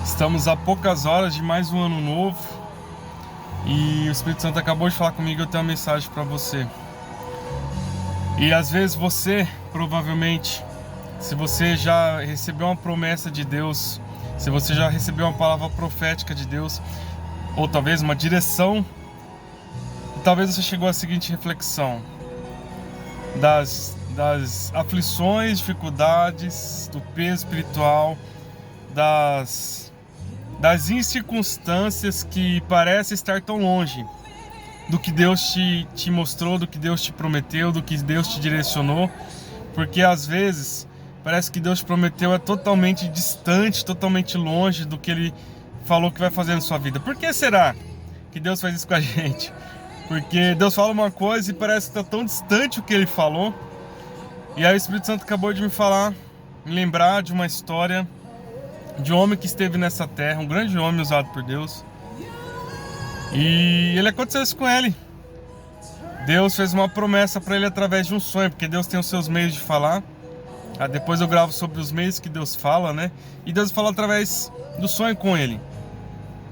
Estamos a poucas horas de mais um ano novo e o Espírito Santo acabou de falar comigo. Eu tenho uma mensagem para você. E às vezes você, provavelmente, se você já recebeu uma promessa de Deus, se você já recebeu uma palavra profética de Deus, ou talvez uma direção, talvez você chegou à seguinte reflexão: das aflições, dificuldades, do peso espiritual, das incircunstâncias que parecem estar tão longe do que Deus te mostrou, do que Deus te prometeu, do que Deus te direcionou, porque às vezes parece que Deus te prometeu é totalmente distante, totalmente longe do que Ele falou que vai fazer na sua vida. Por que será que Deus faz isso com a gente? Porque Deus fala uma coisa e parece que está tão distante o que Ele falou. E aí o Espírito Santo acabou de me lembrar de uma história de um homem que esteve nessa terra, um grande homem usado por Deus. E ele aconteceu isso com ele. Deus fez uma promessa para ele através de um sonho, porque Deus tem os seus meios de falar. Depois eu gravo sobre os meios que Deus fala, né? E Deus falou através do sonho com ele.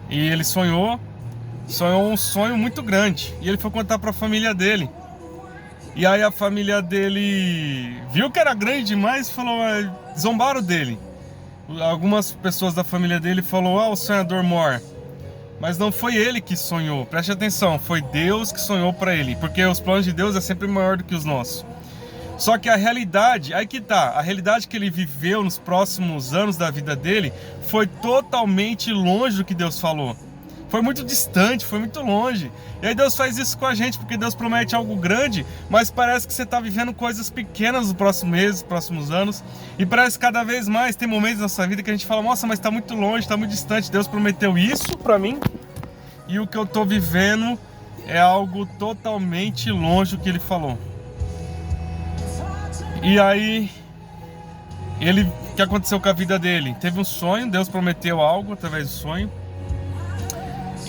E ele sonhou um sonho muito grande. E ele foi contar para a família dele. E aí a família dele viu que era grande demais e falou, zombaram dele. Algumas pessoas da família dele falaram, o sonhador mor. Mas não foi ele que sonhou, preste atenção, foi Deus que sonhou para ele, porque os planos de Deus é sempre maior do que os nossos. Só que a realidade, aí que tá, a realidade que ele viveu nos próximos anos da vida dele foi totalmente longe do que Deus falou. Foi muito distante, foi muito longe. E aí Deus faz isso com a gente, porque Deus promete algo grande, mas parece que você está vivendo coisas pequenas nos próximos meses, próximos anos. E parece que cada vez mais tem momentos na sua vida que a gente fala, nossa, mas está muito longe, está muito distante. Deus prometeu isso para mim e o que eu estou vivendo é algo totalmente longe do que Ele falou. E aí, o que aconteceu com a vida dele? Teve um sonho, Deus prometeu algo através do sonho.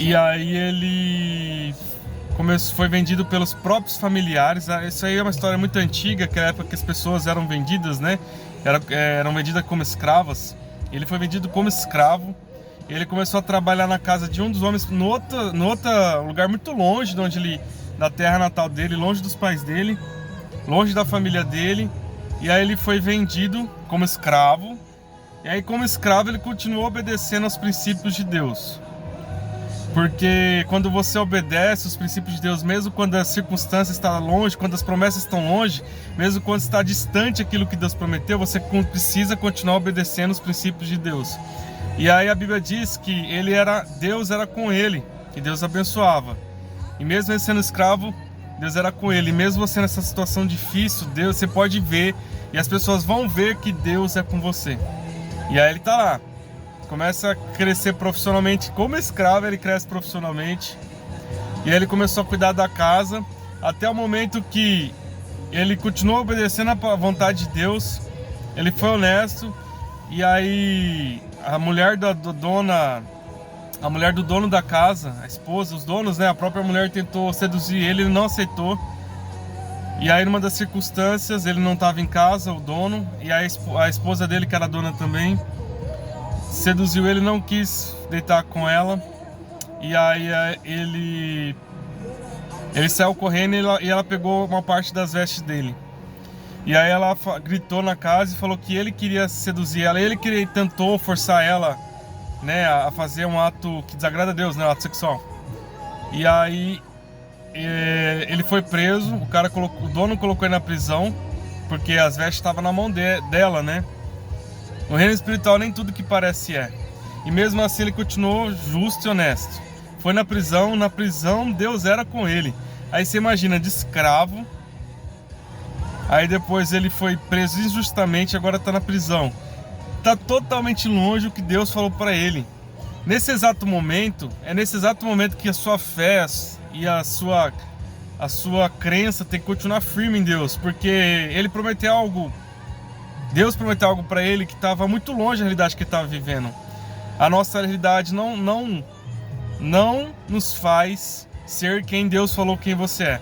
E aí ele foi vendido pelos próprios familiares. Isso aí é uma história muito antiga, que é a época que as pessoas eram vendidas, né? Eram vendidas como escravas. Ele foi vendido como escravo. Ele começou a trabalhar na casa de um dos homens, no outro lugar muito longe da terra natal dele, longe dos pais dele, longe da família dele. E aí ele foi vendido como escravo. E aí, como escravo, ele continuou obedecendo aos princípios de Deus. Porque quando você obedece os princípios de Deus, mesmo quando a circunstância está longe, quando as promessas estão longe, mesmo quando está distante aquilo que Deus prometeu, você precisa continuar obedecendo os princípios de Deus. E aí a Bíblia diz que Deus era com ele, que Deus abençoava. E mesmo ele sendo escravo, Deus era com ele. E mesmo você nessa situação difícil, você pode ver, e as pessoas vão ver que Deus é com você. E aí ele está lá. Começa a crescer profissionalmente, como escravo ele cresce profissionalmente. E aí ele começou a cuidar da casa, até o momento que ele continuou obedecendo à vontade de Deus. Ele foi honesto, e aí a mulher do dono da casa, a esposa, os donos, né, a própria mulher tentou seduzir ele não aceitou. E aí numa das circunstâncias, ele não estava em casa, o dono, e a esposa dele, que era dona também, seduziu ele, não quis deitar com ela. E aí ele saiu correndo e ela pegou uma parte das vestes dele. E aí ela gritou na casa e falou que ele queria seduzir ela. Ele tentou forçar ela, né, a fazer um ato que desagrada a Deus, né, um ato sexual. E aí ele foi preso. O dono colocou ele na prisão, porque as vestes estavam na mão dela, né. No reino espiritual nem tudo que parece é. E mesmo assim ele continuou justo e honesto. Foi na prisão Deus era com ele. Aí você imagina, de escravo. Aí depois ele foi preso injustamente, agora está na prisão. Está totalmente longe do que Deus falou para ele. É nesse exato momento que a sua fé e a sua crença tem que continuar firme em Deus. Porque ele prometeu algo. Deus prometeu algo para ele que estava muito longe da realidade que ele estava vivendo. A nossa realidade não nos faz ser quem Deus falou quem você é.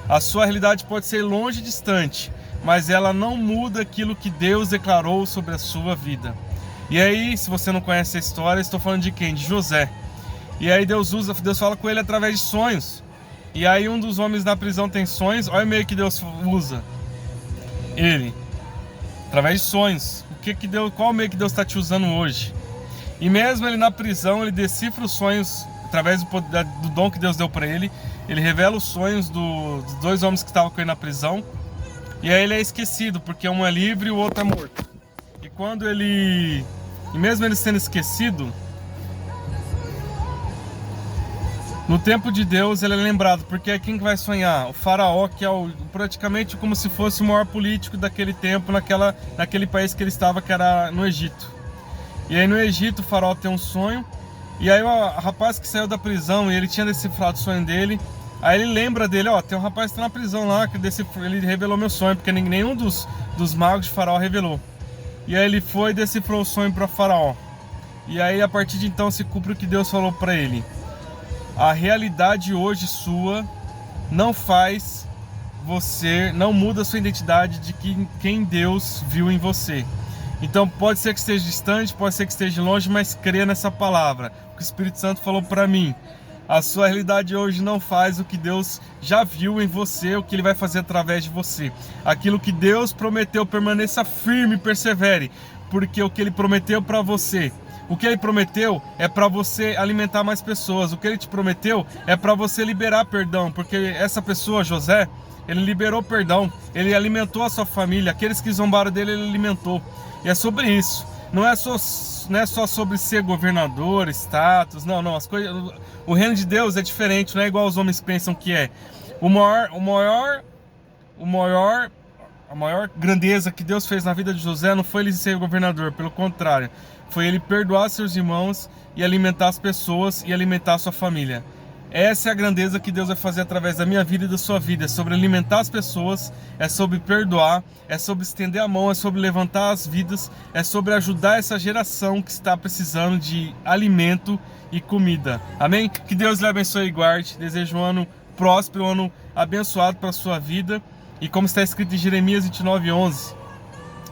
A sua realidade pode ser longe e distante, mas ela não muda aquilo que Deus declarou sobre a sua vida. E aí, se você não conhece a história, estou falando de quem? De José. E aí Deus fala com ele através de sonhos. E aí um dos homens da prisão tem sonhos. Olha o meio que Deus usa ele, através de sonhos. Qual o meio que Deus está te usando hoje? E mesmo ele na prisão, ele decifra os sonhos através do dom que Deus deu para ele. Ele revela os sonhos dos dois homens que estavam com ele na prisão. E aí ele é esquecido, porque um é livre e o outro é morto. E mesmo ele sendo esquecido, no tempo de Deus ele é lembrado, porque é quem que vai sonhar? O faraó, que é praticamente como se fosse o maior político daquele tempo, naquele país que ele estava, que era no Egito. E aí no Egito o faraó tem um sonho, e aí o rapaz que saiu da prisão, e ele tinha decifrado o sonho dele, aí ele lembra dele, tem um rapaz que está na prisão lá, que ele revelou meu sonho, porque nenhum dos magos de faraó revelou. E aí ele foi e decifrou o sonho para o faraó. E aí a partir de então se cumpre o que Deus falou para ele. A realidade hoje sua não muda a sua identidade de quem Deus viu em você. Então pode ser que esteja distante, pode ser que esteja longe, mas crê nessa palavra. O que o Espírito Santo falou para mim. A sua realidade hoje não faz o que Deus já viu em você, o que Ele vai fazer através de você. Aquilo que Deus prometeu, permaneça firme e persevere, porque o que Ele prometeu para você, o que Ele prometeu é para você alimentar mais pessoas. O que Ele te prometeu é para você liberar perdão, porque essa pessoa, José, ele liberou perdão, ele alimentou a sua família, aqueles que zombaram dele, ele alimentou. E é sobre isso. Não é só sobre ser governador, status, não, as coisas, o reino de Deus é diferente, não é igual os homens pensam que é. A maior grandeza que Deus fez na vida de José não foi ele ser governador, pelo contrário, foi ele perdoar seus irmãos e alimentar as pessoas e alimentar a sua família. Essa é a grandeza que Deus vai fazer através da minha vida e da sua vida. É sobre alimentar as pessoas, é sobre perdoar, é sobre estender a mão, é sobre levantar as vidas, é sobre ajudar essa geração que está precisando de alimento e comida. Amém? Que Deus lhe abençoe e guarde. Desejo um ano próspero, um ano abençoado para a sua vida. E como está escrito em Jeremias 29:11,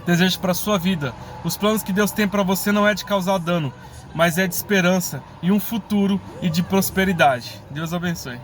desejo para a sua vida. Os planos que Deus tem para você não é de causar dano, mas é de esperança e um futuro e de prosperidade. Deus abençoe.